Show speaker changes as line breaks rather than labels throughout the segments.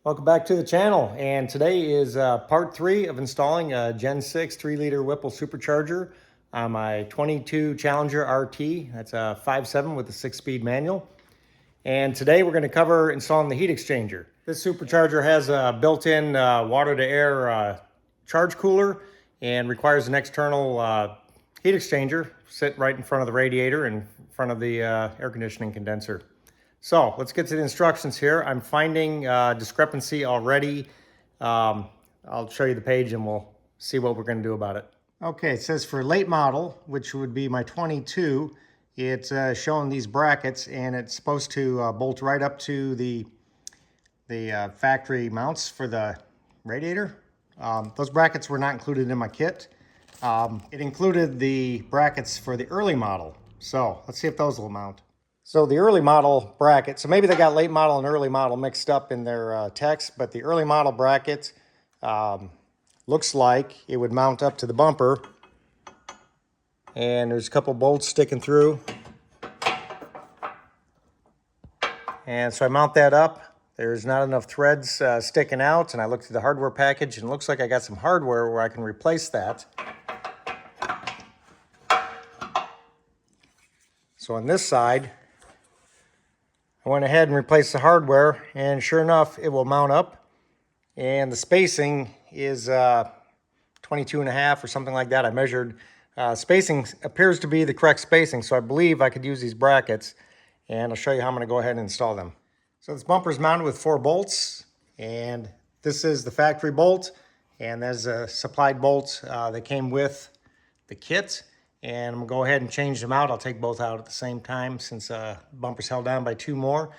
Welcome back to the channel, and today is part 3 of installing a Gen 6 3-liter Whipple supercharger on my 22 Challenger RT. That's a 5.7 with a 6-speed manual. And today we're going to cover installing the heat exchanger. This supercharger has a built-in water-to-air charge cooler and requires an external heat exchanger sit right in front of the radiator and in front of the air conditioning condenser. So let's get to the instructions here. I'm finding discrepancy already. I'll show you the page and we'll see what we're going to do about it. Okay, it says for late model, which would be my 22, it's showing these brackets, and it's supposed to bolt right up to the factory mounts for the radiator. Those brackets were not included in my kit. It included the brackets for the early model. So let's see if those will mount. So the early model bracket, so maybe they got late model and early model mixed up in their text, but the early model bracket looks like it would mount up to the bumper. And there's a couple bolts sticking through. And so I mount that up. There's not enough threads sticking out, and I looked through the hardware package, and it looks like I got some hardware where I can replace that. So on this side, I went ahead and replaced the hardware, and sure enough, it will mount up. And the spacing is 22.5 or something like that. I measured. Spacing appears to be the correct spacing, so I believe I could use these brackets, and I'll show you how I'm going to go ahead and install them. So this bumper is mounted with 4 bolts, and this is the factory bolt, and there's a supplied bolt that came with the kit. And I'm gonna go ahead and change them out. I'll take both out at the same time since the bumper's held down by 2 more.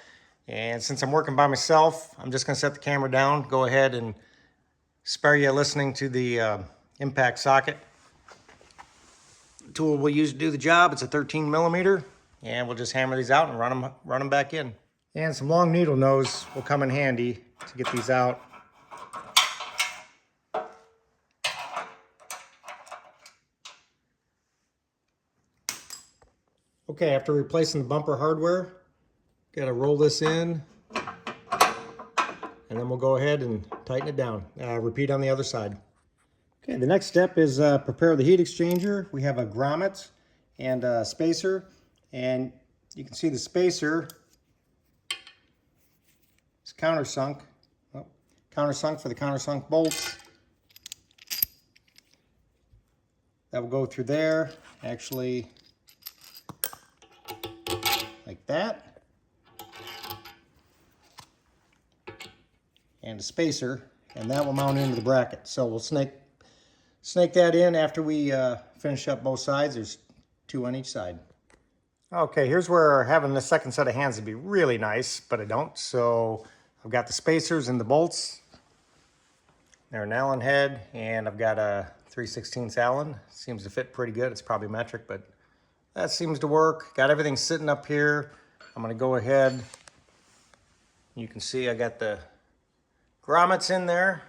And since I'm working by myself, I'm just gonna set the camera down, go ahead and spare you listening to the impact socket. The tool we'll use to do the job, it's a 13 millimeter, and we'll just hammer these out and run them back in. And some long needle nose will come in handy to get these out. Okay, after replacing the bumper hardware, got to roll this in, and then we'll go ahead and tighten it down. Repeat on the other side. Okay, the next step is prepare the heat exchanger. We have a grommet and a spacer, and you can see the spacer is countersunk. Oh, countersunk for the countersunk bolts. That will go through there, actually, like that. And a spacer, and that will mount into the bracket. So we'll snake that in after we finish up both sides. There's 2 on each side. Okay, here's where having the second set of hands would be really nice, but I don't. So I've got the spacers and the bolts. They're an Allen head, and I've got a 3/16 Allen. Seems to fit pretty good. It's probably metric, but that seems to work. Got everything sitting up here. I'm gonna go ahead. You can see I got the grommets in there.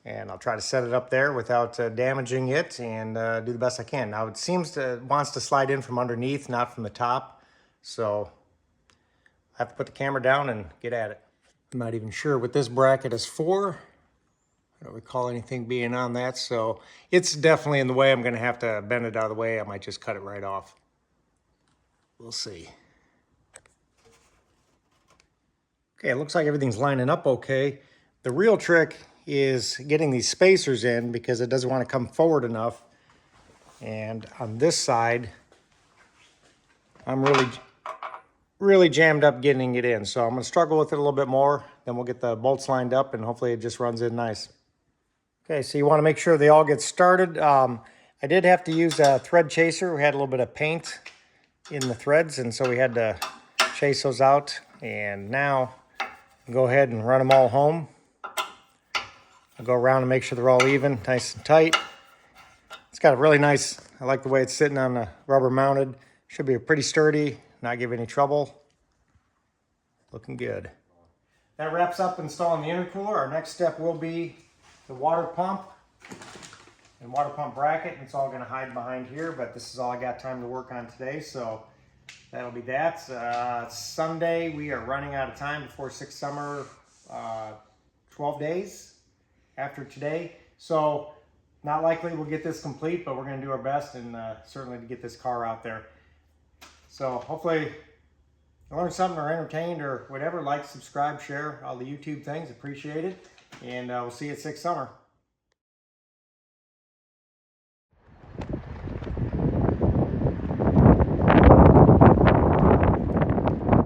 And I'll try to set it up there without damaging it, and do the best I can. Now it wants to slide in from underneath, not from the top. So I have to put the camera down and get at it. I'm not even sure what this bracket is for. I don't recall anything being on that, so it's definitely in the way. I'm going to have to bend it out of the way. I might just cut it right off. We'll see. Okay, it looks like everything's lining up okay. The real trick is getting these spacers in because it doesn't want to come forward enough. And on this side, I'm really jammed up getting it in. So I'm going to struggle with it a little bit more. Then we'll get the bolts lined up and hopefully it just runs in nice. Okay, so you want to make sure they all get started. I did have to use a thread chaser. We had a little bit of paint in the threads, and so we had to chase those out. And now I'll go ahead and run them all home. I'll go around and make sure they're all even, nice and tight. It's got a really nice, I like the way it's sitting on the rubber mounted. Should be pretty sturdy, not give any trouble. Looking good. That wraps up installing the intercooler. Our next step will be the water pump and water pump bracket. It's all going to hide behind here, but this is all I got time to work on today. So that'll be that. Sunday, we are running out of time before 6 summer, 12 days after today. So not likely we'll get this complete, but we're going to do our best and certainly to get this car out there. So hopefully you learned something or entertained or whatever. Like, subscribe, share all the YouTube things. Appreciate it. And we'll see you at 6 summer.